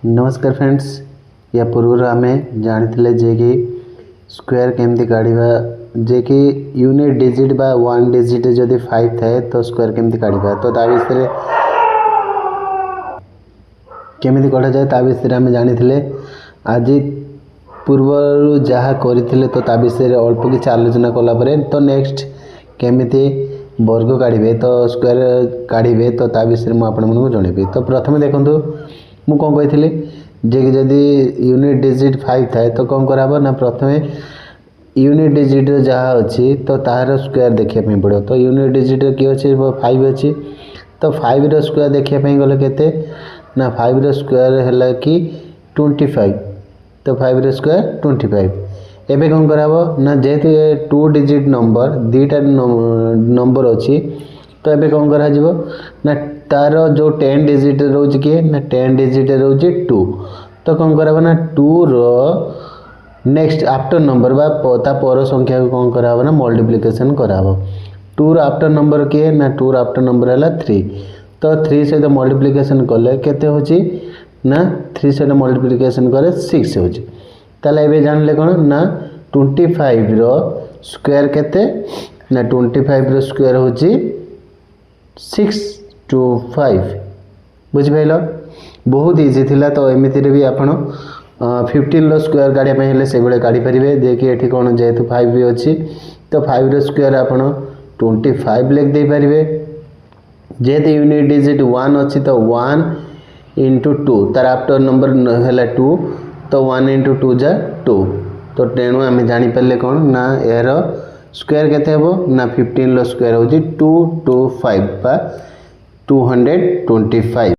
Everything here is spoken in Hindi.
नमस्कार फ्रेंड्स, या पूर्व आम जानी जे कि स्क्वायर केमती काढ़ा जे कि यूनिट डिजिट बा वन डिजिट जदि 5 थाए तो स्क्वायर केमती काढ़ा तो ता विषय केमती कढ़ा जाए ता विषय आम जानी आज पूर्व जहाँ करते तो ता विषय अल्प किसी आलोचना कलापर तो नेक्स्ट केमिति वर्ग काढ़े तो स्क्वायर काढ़े तो ता विषय मुझे जनइबी। तो प्रथम देखूँ मु कौन कही जे कि जदि यूनिट डिजिट 5 थाए तो कौन कराब ना प्रथमे यूनिट डिजिट जहाँ अच्छी तो तार स्क्वायर देखापी पड़ो। तो यूनिट डिजिट किए अच्छे 5 अच्छी तो 5 रो स्क्वायर देखापी गले केते ना 5 रो स्क्वायर है कि 25 तो 5 रो स्क्वायर 25। एबे कौन कराब ना जेहेतु ये 2 डिजिट नंबर दीटा नंबर अच्छी तो एबे कौन करा जिवो ना तार जो 10 डिजिट रोज किए ना 10 डिजिट रोज 2 तो कौन कराब ना 2 रो नेक्स्ट आफ्टर नंबर बा ता पर संख्या को कौन कराब ना मल्टीप्लिकेशन कराब। 2 रो आफ्टर नंबर किए ना 2 रो आफ्टर नंबर है 3 तो 3 सहित मल्टीप्लिकेशन कले केते होची ना 3 सहित मल्टीप्लिकेशन करे 6 होची। ताले एबे जानले कौन ना 25 रो स्क्वायर केते ना 25 रो स्क्वायर होची 625 बुझिपाइल बहुत इजी थिला। तो एमिति भी आपण 15 रो स्क्वायर काढ़िया पे हेले से बेले काढ़ी परिबे जे कि एठी कोन जेहेतु 5 भी अछि तो 5 रो स्क्वायर आपण 25 लिख दे परिबे। जेहेतु यूनिट डिजिट 1 अछि तो 1 into 2 तार आफ्टर नंबर हेला 2 तो 1 into 2 जा 2 तो तेणु आम जानी पारे कौन ना यार स्क्वायर केते हेबो ना 15 रो स्क्वायर होची 225 बा 225।